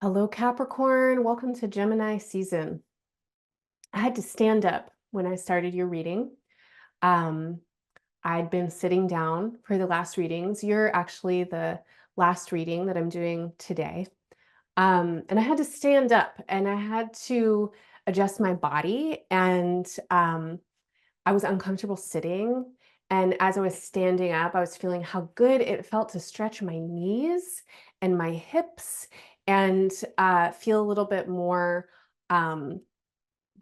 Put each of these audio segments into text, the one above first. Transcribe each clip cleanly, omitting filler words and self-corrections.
Hello, Capricorn. Welcome to Gemini season. I had to stand up when I started your reading. Um, I'd been sitting down for the last readings. You're actually the last reading that I'm doing today. And I had to stand up and I had to adjust my body. And I was uncomfortable sitting. And as I was standing up, I was feeling how good it felt to stretch my knees and my hips and feel a little bit more um,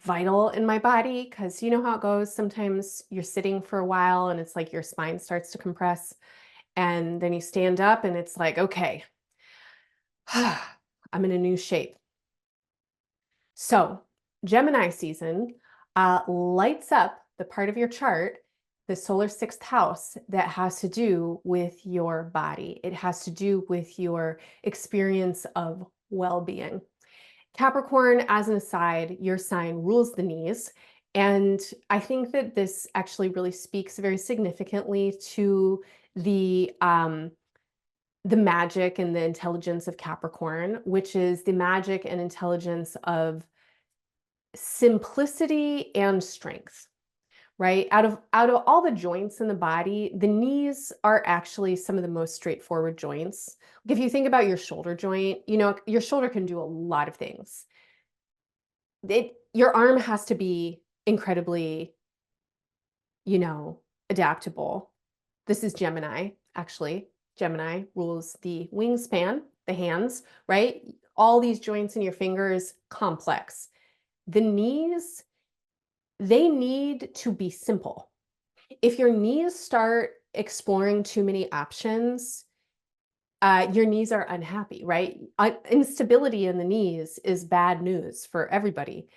vital in my body. Because you know how it goes. Sometimes you're sitting for a while and it's like your spine starts to compress. And then you stand up and it's like, okay, I'm in a new shape. So, Gemini season lights up the part of your chart, the solar sixth house, that has to do with your body. It has to do with your experience of well being. Capricorn, as an aside, your sign rules the knees. And I think that this actually really speaks very significantly to the magic and the intelligence of Capricorn, which is the magic and intelligence of simplicity and strength, right? Out of all the joints in the body, the knees are actually some of the most straightforward joints. Like if you think about your shoulder joint, your shoulder can do a lot of things. Your arm has to be incredibly, you know, adaptable. This is Gemini, actually. Gemini rules the wingspan, the hands, right? All these joints in your fingers, complex. The knees, they need to be simple. If your knees start exploring too many options, your knees are unhappy, right? Instability in the knees is bad news for everybody.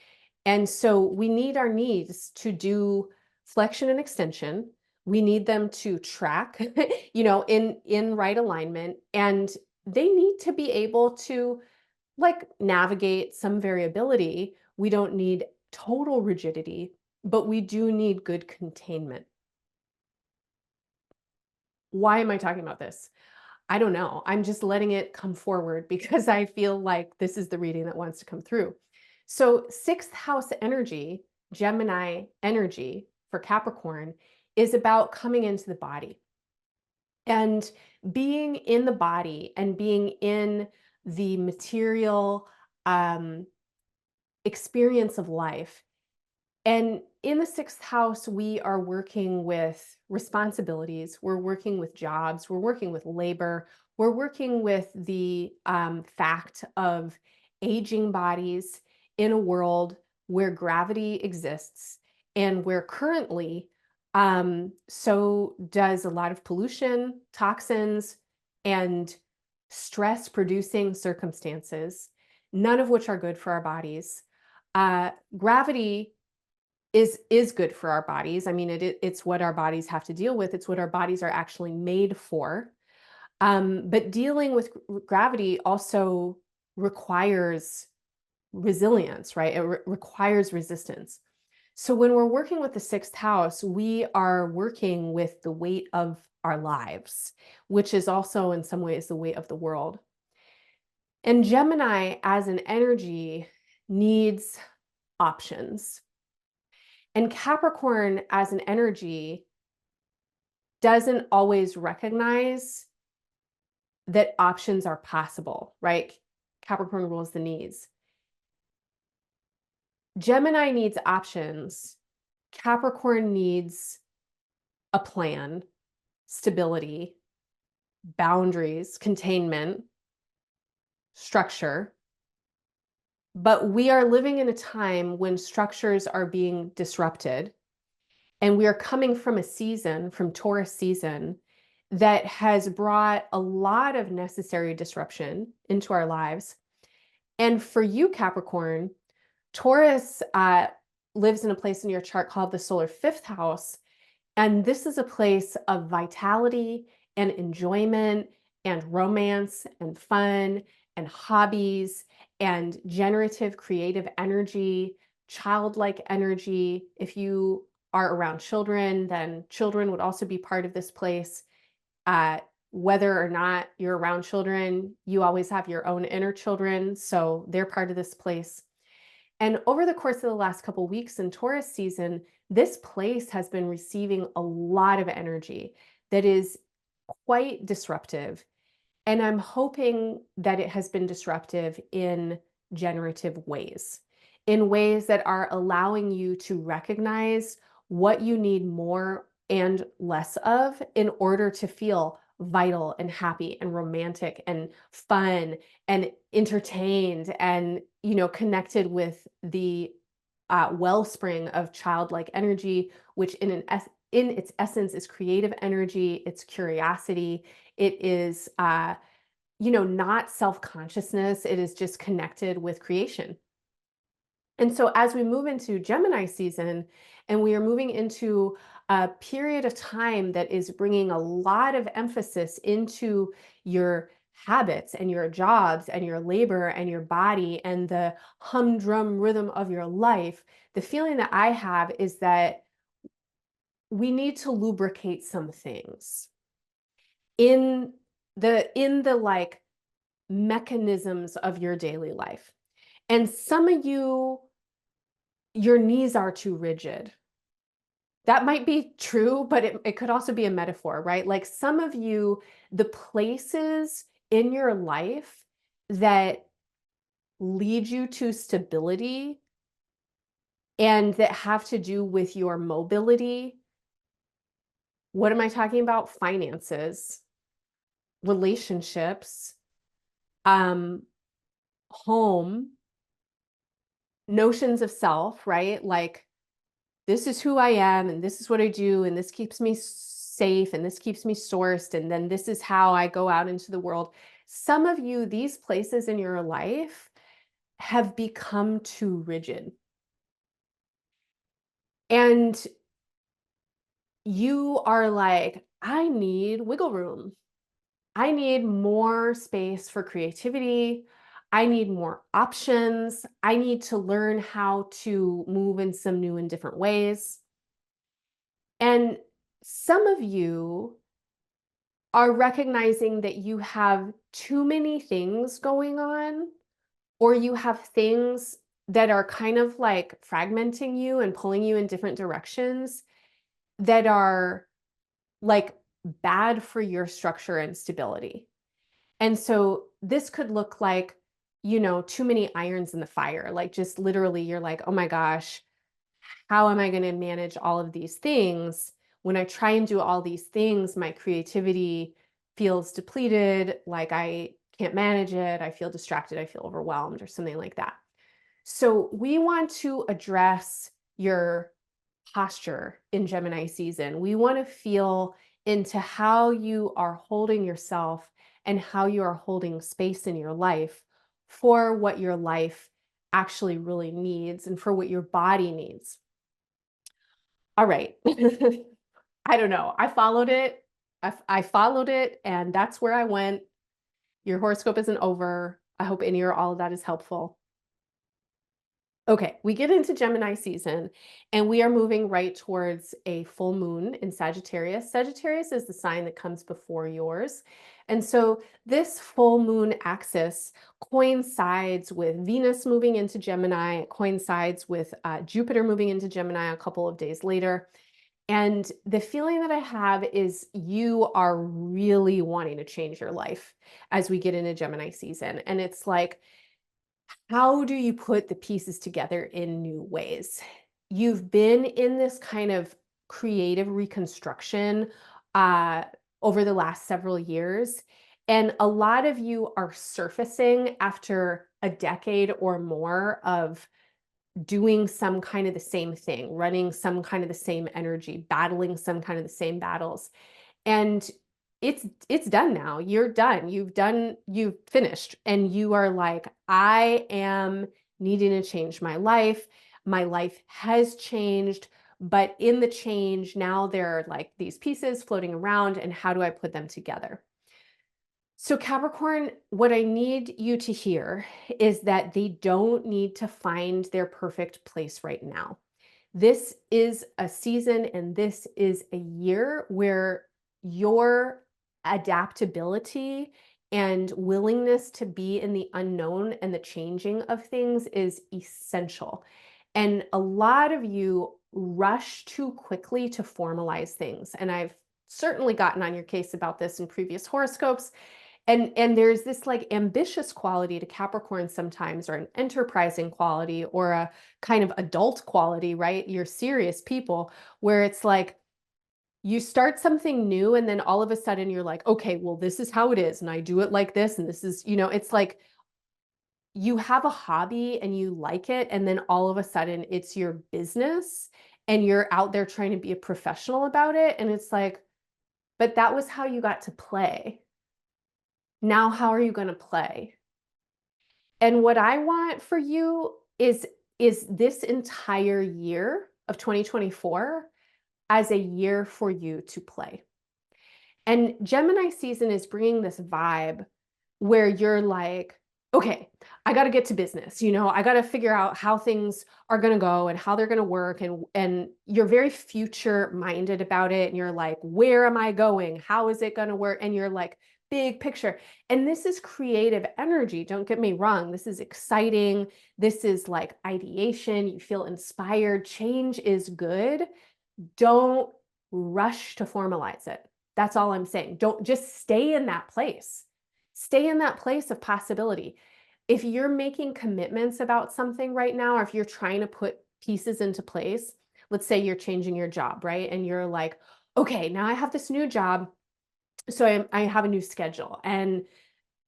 And so we need our knees to do flexion and extension. We need them to track, in right alignment. And they need to be able to like navigate some variability. We don't need total rigidity, but we do need good containment. Why am I talking about this? I don't know. I'm just letting it come forward because I feel like this is the reading that wants to come through. So, sixth house energy, Gemini energy for Capricorn, is about coming into the body and being in the body and being in the material um, experience of life. And in the sixth house, we are working with responsibilities, we're working with jobs, we're working with labor, we're working with the fact of aging bodies in a world where gravity exists and where currently so does a lot of pollution, toxins, and stress producing circumstances, none of which are good for our bodies. Gravity is good for our bodies. I mean, it's what our bodies have to deal with. It's what our bodies are actually made for. But dealing with gravity also requires resilience, right? It requires resistance. So when we're working with the sixth house, we are working with the weight of our lives, which is also in some ways the weight of the world. And Gemini as an energy needs options. And Capricorn as an energy doesn't always recognize that options are possible, right? Capricorn rules the needs. Gemini needs options. Capricorn needs a plan, stability, boundaries, containment, structure. But we are living in a time when structures are being disrupted. And we are coming from a season, from Taurus season, that has brought a lot of necessary disruption into our lives. And for you, Capricorn, Taurus lives in a place in your chart called the solar fifth house. And this is a place of vitality and enjoyment and romance and fun and hobbies and generative creative energy, childlike energy. If you are around children, then children would also be part of this place. whether or not you're around children, you always have your own inner children, so they're part of this place. And over the course of the last couple weeks in Taurus season, this place has been receiving a lot of energy that is quite disruptive. And I'm hoping that it has been disruptive in generative ways, in ways that are allowing you to recognize what you need more and less of in order to feel vital and happy and romantic and fun and entertained and, connected with the wellspring of childlike energy, which in its essence is creative energy, it's curiosity, it is not self-consciousness, it is just connected with creation. And so as we move into Gemini season and we are moving into a period of time that is bringing a lot of emphasis into your habits and your jobs and your labor and your body and the humdrum rhythm of your life, the feeling that I have is that we need to lubricate some things in the like mechanisms of your daily life. And some of you, your knees are too rigid. That might be true, but it could also be a metaphor, right? Like some of you, the places in your life that lead you to stability and that have to do with your mobility. What am I talking about? Finances, relationships, um, home, notions of self, right? Like this is who I am and this is what I do and this keeps me safe and this keeps me sourced and then this is how I go out into the world. Some of you, these places in your life have become too rigid. And you are like, I need wiggle room. I need more space for creativity. I need more options. I need to learn how to move in some new and different ways. And some of you are recognizing that you have too many things going on, or you have things that are kind of like fragmenting you and pulling you in different directions that are like bad for your structure and stability. And so this could look like, too many irons in the fire. Like just literally, you're like, oh my gosh, how am I going to manage all of these things? When I try and do all these things, my creativity feels depleted, like I can't manage it. I feel distracted. I feel overwhelmed or something like that. So we want to address your posture in Gemini season. We want to feel into how you are holding yourself and how you are holding space in your life for what your life actually really needs and for what your body needs. All right. I don't know. I followed it. I followed it, and that's where I went. Your horoscope isn't over. I hope any or all of that is helpful. Okay, we get into Gemini season and we are moving right towards a full moon in Sagittarius. Sagittarius is the sign that comes before yours. And so this full moon axis coincides with Venus moving into Gemini, it coincides with Jupiter moving into Gemini a couple of days later. And the feeling that I have is you are really wanting to change your life as we get into Gemini season. And it's like, how do you put the pieces together in new ways? You've been in this kind of creative reconstruction uh, over the last several years, and a lot of you are surfacing after a decade or more of doing some kind of the same thing, running some kind of the same energy, battling some kind of the same battles. And it's done now. You're done. You've finished. And you are like, I am needing to change my life. My life has changed, but in the change, now there are like these pieces floating around, and how do I put them together? So, Capricorn, what I need you to hear is that they don't need to find their perfect place right now. This is a season and this is a year where your adaptability and willingness to be in the unknown and the changing of things is essential. And a lot of you rush too quickly to formalize things. And I've certainly gotten on your case about this in previous horoscopes. And there's this like ambitious quality to Capricorn sometimes, or an enterprising quality, or a kind of adult quality, right? You're serious people, where it's like you start something new and then all of a sudden you're like, okay, well, this is how it is. And I do it like this. And this is, it's like you have a hobby and you like it. And then all of a sudden it's your business and you're out there trying to be a professional about it. And it's like, but that was how you got to play. Now, how are you going to play? And what I want for you is this entire year of 2024 as a year for you to play. And Gemini season is bringing this vibe where you're like, okay, I got to get to business. I got to figure out how things are going to go and how they're going to work. And you're very future minded about it. And you're like, where am I going? How is it going to work? And you're like, big picture. And this is creative energy. Don't get me wrong. This is exciting. This is like ideation. You feel inspired. Change is good. Don't rush to formalize it. That's all I'm saying. Don't just stay in that place. Stay in that place of possibility. If you're making commitments about something right now, or if you're trying to put pieces into place, let's say you're changing your job, right? And you're like, okay, now I have this new job. So I have a new schedule, and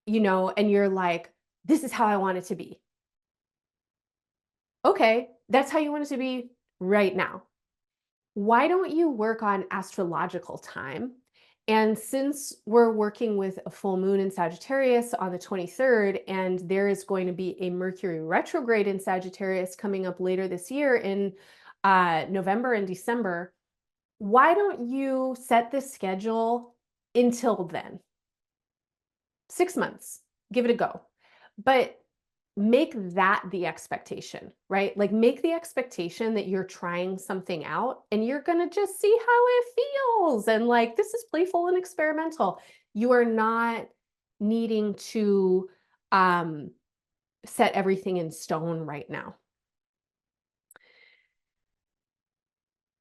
you're like, this is how I want it to be. Okay, that's how you want it to be right now. Why don't you work on astrological time? And since we're working with a full moon in Sagittarius on the 23rd, and there is going to be a Mercury retrograde in Sagittarius coming up later this year in November and December, why don't you set the schedule until then? 6 months, give it a go. But make that the expectation, right? Like make the expectation that you're trying something out and you're going to just see how it feels. And like, this is playful and experimental. You are not needing to set everything in stone right now.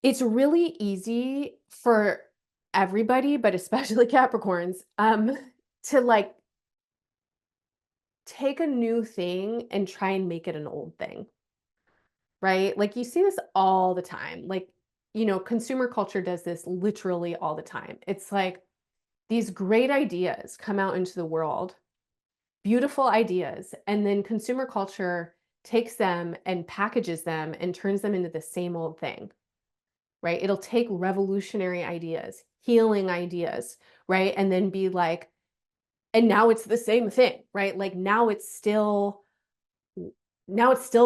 It's really easy for everybody, but especially Capricorns, to like take a new thing and try and make it an old thing, right? Like you see this all the time. Like, consumer culture does this literally all the time. It's like these great ideas come out into the world, beautiful ideas, and then consumer culture takes them and packages them and turns them into the same old thing, right? It'll take revolutionary ideas, healing ideas, right? And then be like, and now it's the same thing, right? Like now it's still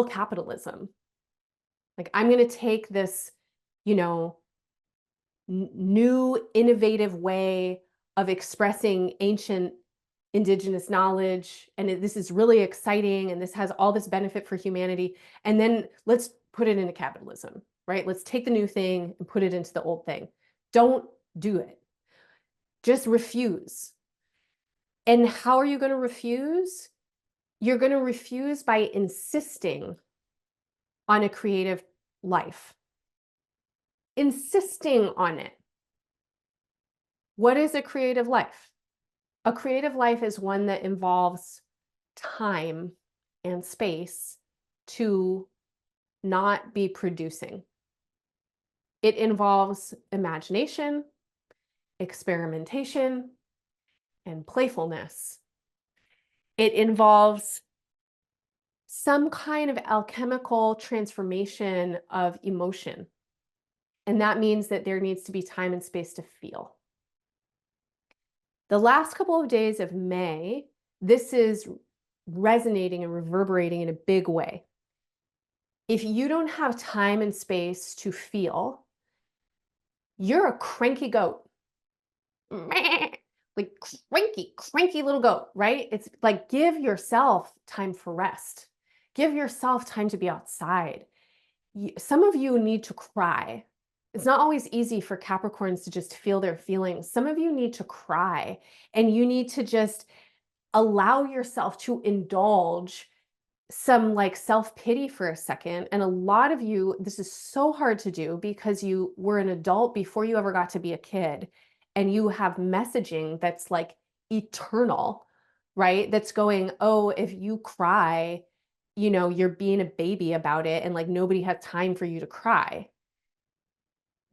capitalism. Like I'm going to take this, new innovative way of expressing ancient indigenous knowledge, and this is really exciting, and this has all this benefit for humanity, and then let's put it into capitalism, right? Let's take the new thing and put it into the old thing. Don't do it. Just refuse. And how are you going to refuse? You're going to refuse by insisting on a creative life. Insisting on it. What is a creative life? A creative life is one that involves time and space to not be producing. It involves imagination, experimentation, and playfulness. It involves some kind of alchemical transformation of emotion. And that means that there needs to be time and space to feel. The last couple of days of May, this is resonating and reverberating in a big way. If you don't have time and space to feel, you're a cranky goat. Like cranky little goat, right? It's like, give yourself time for rest. Give yourself time to be outside. Some of you need to cry. It's not always easy for Capricorns to just feel their feelings. Some of you need to cry and you need to just allow yourself to indulge some like self-pity for a second. And a lot of you, this is so hard to do because you were an adult before you ever got to be a kid, and you have messaging that's like eternal, right? That's going, oh, if you cry, you're being a baby about it, and like nobody has time for you to cry.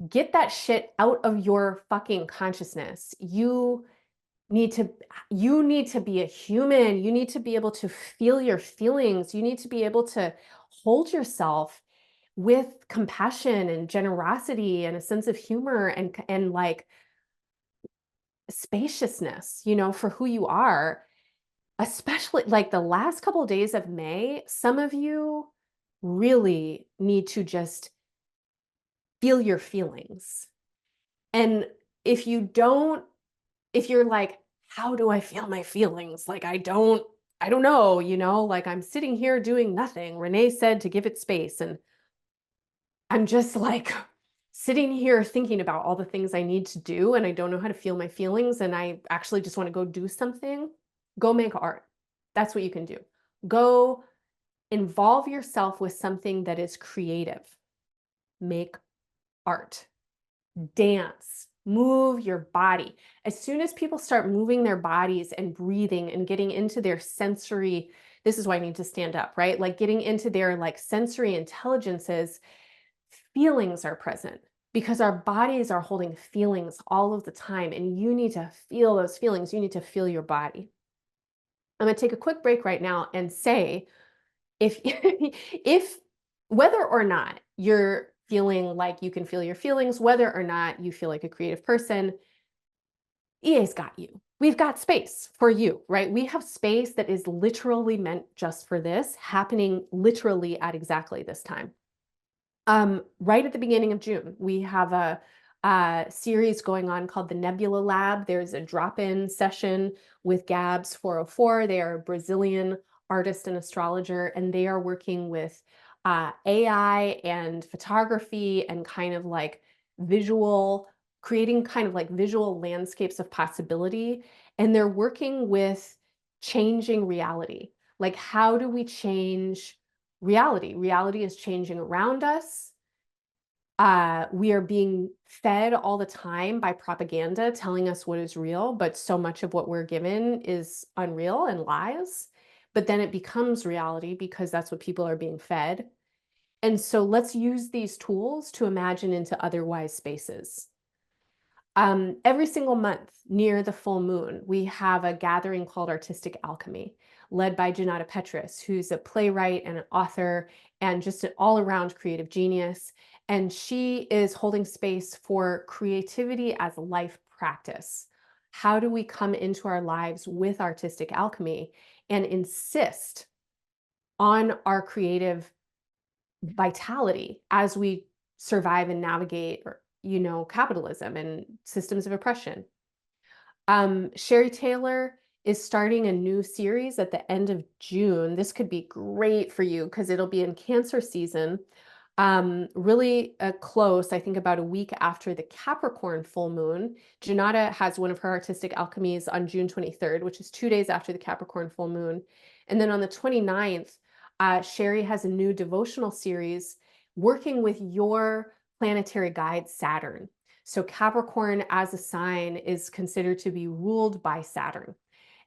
Get that shit out of your fucking consciousness. Need to you need to be a human. You need to be able to feel your feelings. You need to be able to hold yourself with compassion and generosity and a sense of humor and like spaciousness, for who you are. Especially like the last couple of days of May, some of you really need to just feel your feelings. And if you don't if you're like, how do I feel my feelings? Like, I don't know, like I'm sitting here doing nothing. Renee said to give it space. And I'm just like sitting here thinking about all the things I need to do. And I don't know how to feel my feelings. And I actually just want to go do something. Go make art. That's what you can do. Go involve yourself with something that is creative. Make art. Dance, move your body. As soon as people start moving their bodies and breathing and getting into their sensory, this is why I need to stand up, right? Like getting into their like sensory intelligences, feelings are present because our bodies are holding feelings all of the time. And you need to feel those feelings. You need to feel your body. I'm going to take a quick break right now and say, if if whether or not you're feeling like you can feel your feelings, whether or not you feel like a creative person, EA's got you. We've got space for you, right? We have space that is literally meant just for this, happening literally at exactly this time. Right at the beginning of June, we have a series going on called the Nebula Lab. There's a drop-in session with Gabs 404. They are a Brazilian artist and astrologer, and they are working with AI and photography and kind of like creating kind of like visual landscapes of possibility. And they're working with changing reality. Like, how do we change reality? Reality is changing around us. We are being fed all the time by propaganda telling us what is real, but so much of what we're given is unreal and lies. But then it becomes reality because that's what people are being fed. And so let's use these tools to imagine into otherwise spaces. Every single month near the full moon, we have a gathering called Artistic Alchemy, led by Janata Petrus, who's a playwright and an author and just an all-around creative genius. And she is holding space for creativity as a life practice. How do we come into our lives with artistic alchemy and insist on our creative vitality as we survive and navigate, capitalism and systems of oppression? Sherry Taylor is starting a new series at the end of June. This could be great for you because it'll be in Cancer season. Really close, I think about a week after the Capricorn full moon. Janata has one of her artistic alchemies on June 23rd, which is 2 days after the Capricorn full moon. And then on the 29th, Sherry has a new devotional series working with your planetary guide, Saturn. So Capricorn as a sign is considered to be ruled by Saturn.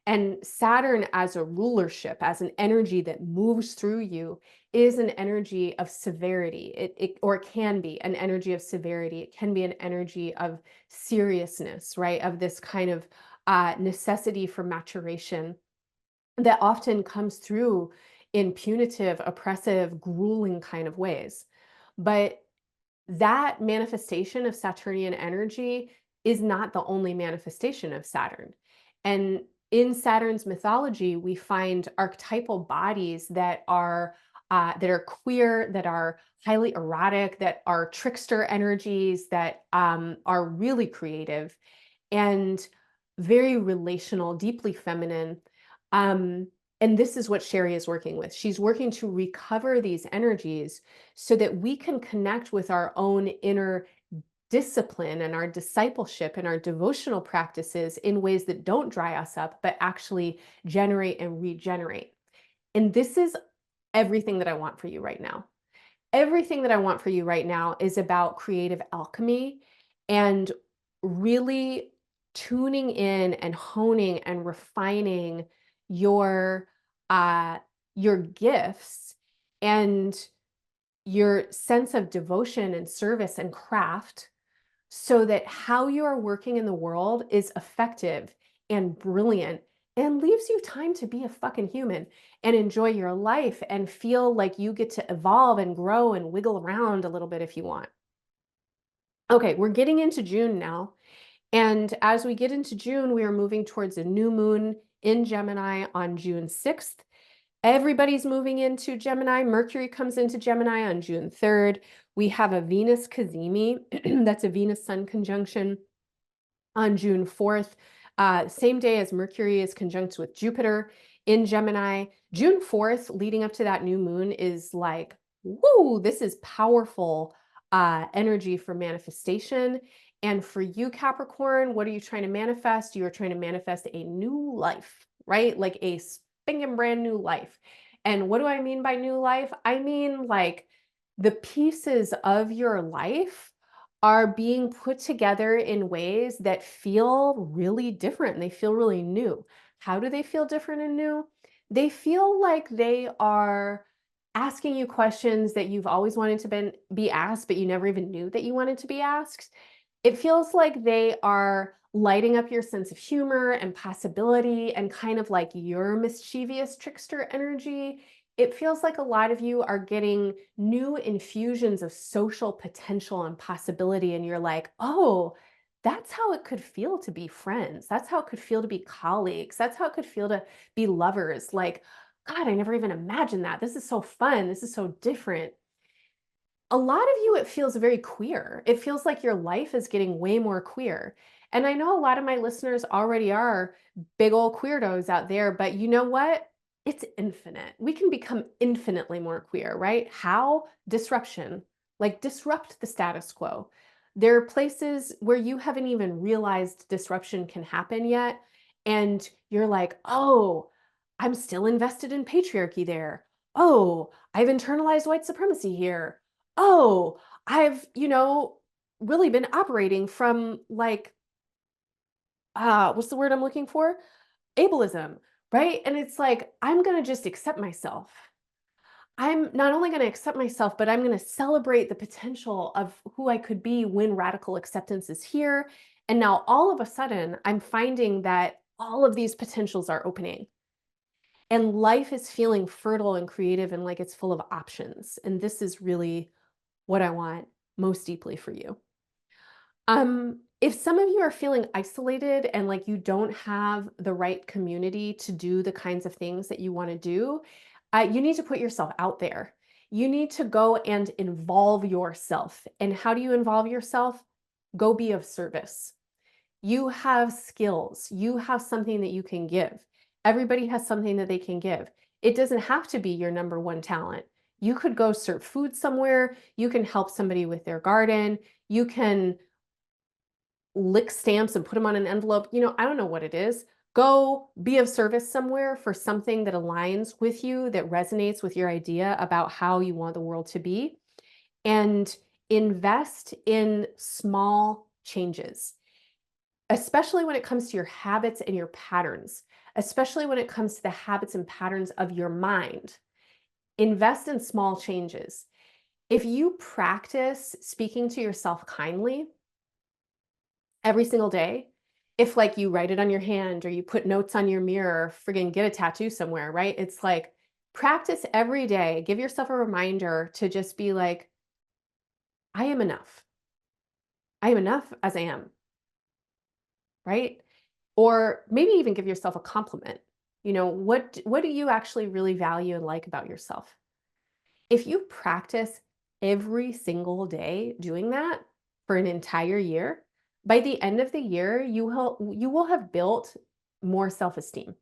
And Saturn as a rulership, as an energy that moves through you, is an energy of severity. Or it can be an energy of severity. It can be an energy of seriousness, right? Of this kind of necessity for maturation that often comes through in punitive, oppressive, grueling kind of ways. But that manifestation of Saturnian energy is not the only manifestation of Saturn. And in Saturn's mythology, we find archetypal bodies that are queer, that are highly erotic, that are trickster energies, that are really creative and very relational, deeply feminine. And this is what Sherry is working with. She's working to recover these energies so that we can connect with our own inner discipline and our discipleship and our devotional practices in ways that don't dry us up, but actually generate and regenerate. And this is everything that I want for you right now. Everything that I want for you right now is about creative alchemy and really tuning in and honing and refining your uh your gifts and your sense of devotion and service and craft so that how you are working in the world is effective and brilliant and leaves you time to be a fucking human and enjoy your life and feel like you get to evolve and grow and wiggle around a little bit if you want. Okay, we're getting into June now. And as we get into June, we are moving towards a new moon in Gemini on June 6th. Everybody's moving into Gemini. Mercury comes into Gemini on June 3rd. We have a Venus cazimi, that's a Venus Sun conjunction on June 4th, same day as Mercury is conjunct with Jupiter in Gemini. June 4th, leading up to that new moon, is like, woo, this is powerful energy for manifestation. And for you, Capricorn, what are you trying to manifest? You are trying to manifest a new life, right? Like a spinging brand new life. And what do I mean by new life? I mean, like, the pieces of your life are being put together in ways that feel really different. They feel really new. How do they feel different and new? They feel like they are asking you questions that you've always wanted to be asked, but you never even knew that you wanted to be asked. It feels like they are lighting up your sense of humor and possibility and kind of like your mischievous trickster energy. It feels like a lot of you are getting new infusions of social potential and possibility, and you're like, oh, that's how it could feel to be friends. That's how it could feel to be colleagues. That's how it could feel to be lovers. Like, God, I never even imagined that. This is so fun. This is so different. A lot of you, it feels very queer. It feels like your life is getting way more queer. And I know a lot of my listeners already are big old queerdos out there, but you know what? It's infinite. We can become infinitely more queer, right? How? Disruption. Like disrupt the status quo. There are places where you haven't even realized disruption can happen yet. And you're like, oh, I'm still invested in patriarchy there. Oh, I've internalized white supremacy here. Oh, I've, really been operating from like, what's the word I'm looking for? Ableism, right? And it's like, I'm going to just accept myself. I'm not only going to accept myself, but I'm going to celebrate the potential of who I could be when radical acceptance is here. And now all of a sudden, I'm finding that all of these potentials are opening and life is feeling fertile and creative and like it's full of options. And this is really what I want most deeply for you. If some of you are feeling isolated and like you don't have the right community to do the kinds of things that you want to do, you need to put yourself out there. You need to go and involve yourself. And how do you involve yourself? Go be of service. You have skills. You have something that you can give. Everybody has something that they can give. It doesn't have to be your number one talent. You could go serve food somewhere. You can help somebody with their garden. You can lick stamps and put them on an envelope. I don't know what it is. Go be of service somewhere for something that aligns with you, that resonates with your idea about how you want the world to be, and invest in small changes, especially when it comes to your habits and your patterns, especially when it comes to the habits and patterns of your mind. Invest in small changes. If you practice speaking to yourself kindly, every single day, if like you write it on your hand or you put notes on your mirror, friggin' get a tattoo somewhere, right? It's like practice every day. Give yourself a reminder to just be like, I am enough. I am enough as I am, right? Or maybe even give yourself a compliment. What do you actually really value and like about yourself? If you practice every single day doing that for an entire year, by the end of the year, you will have built more self-esteem.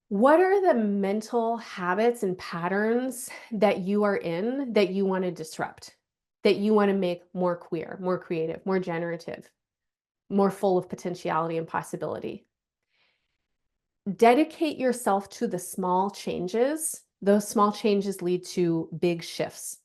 What are the mental habits and patterns that you are in that you want to disrupt? that you want to make more queer, more creative, more generative, more full of potentiality and possibility. Dedicate yourself to the small changes. Those small changes lead to big shifts.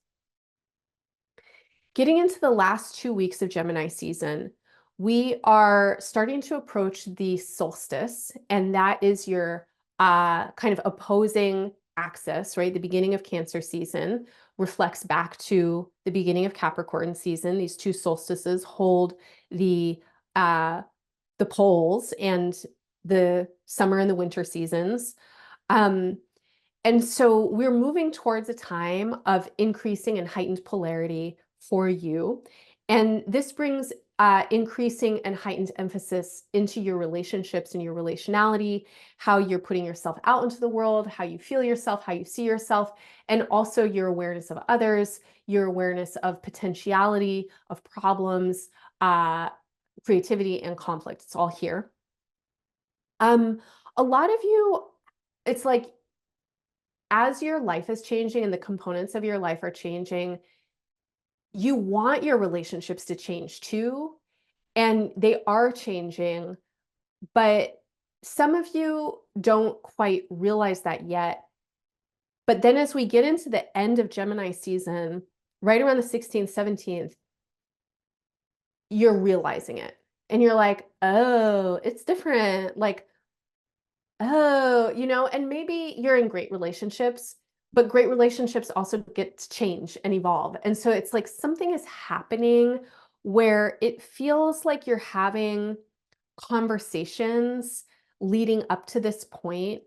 Getting into the last 2 weeks of Gemini season, we are starting to approach the solstice, and that is your kind of opposing axis, right? The beginning of Cancer season reflects back to the beginning of Capricorn season. These two solstices hold the uh, the poles and the summer and the winter seasons. Um, and so we're moving towards a time of increasing and heightened polarity for you. And this brings increasing and heightened emphasis into your relationships and your relationality, how you're putting yourself out into the world, how you feel yourself, how you see yourself, and also your awareness of others, your awareness of potentiality, of problems, uh, creativity, and conflict. It's all here. A lot of you, it's like as your life is changing and the components of your life are changing, you want your relationships to change too, and they are changing, but some of you don't quite realize that yet. But then as we get into the end of Gemini season, right around the 16th, 17th, you're realizing it. And you're like, oh, it's different. Like, oh, and maybe you're in great relationships, but great relationships also get to change and evolve. And so it's like something is happening where it feels like you're having conversations leading up to this point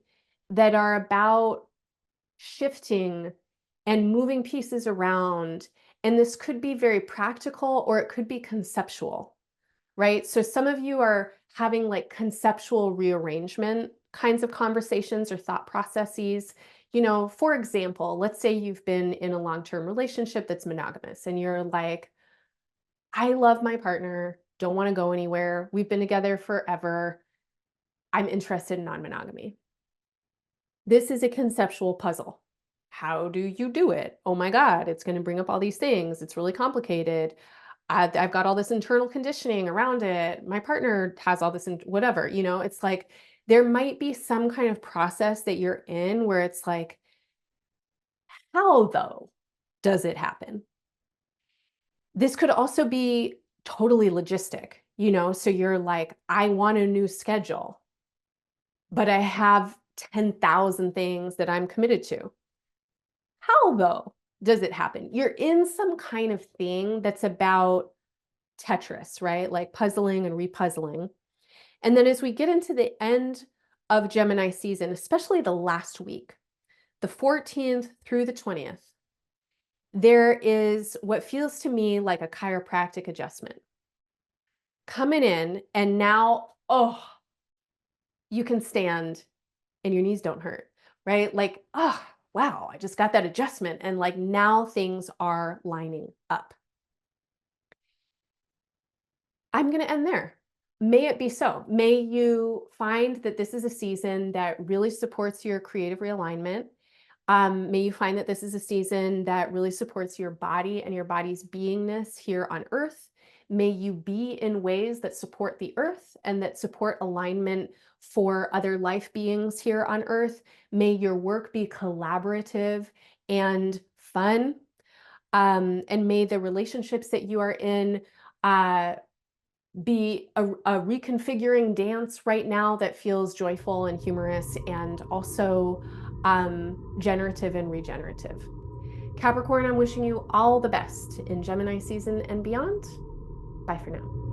that are about shifting and moving pieces around. And this could be very practical or it could be conceptual, right? So some of you are having like conceptual rearrangement kinds of conversations or thought processes. For example, let's say you've been in a long-term relationship that's monogamous and you're like, I love my partner, don't want to go anywhere. We've been together forever. I'm interested in non-monogamy. This is a conceptual puzzle. How do you do it? Oh my God, it's going to bring up all these things. It's really complicated. I've got all this internal conditioning around it. My partner has all this, whatever, it's like there might be some kind of process that you're in where it's like, how though does it happen? This could also be totally logistic, so you're like, I want a new schedule, but I have 10,000 things that I'm committed to. How though does it happen? You're in some kind of thing that's about Tetris, right? Like puzzling and repuzzling. And then as we get into the end of Gemini season, especially the last week, the 14th through the 20th, there is what feels to me like a chiropractic adjustment coming in. And now, oh, you can stand and your knees don't hurt, right? Like, oh, wow, I just got that adjustment. And like now things are lining up. I'm going to end there. May it be so. May you find that this is a season that really supports your creative realignment. May you find that this is a season that really supports your body and your body's beingness here on Earth. May you be in ways that support the Earth and that support alignment for other life beings here on Earth. May your work be collaborative and fun. And may the relationships that you are in be a reconfiguring dance right now that feels joyful and humorous and also generative and regenerative. Capricorn, I'm wishing you all the best in Gemini season and beyond. Bye for now.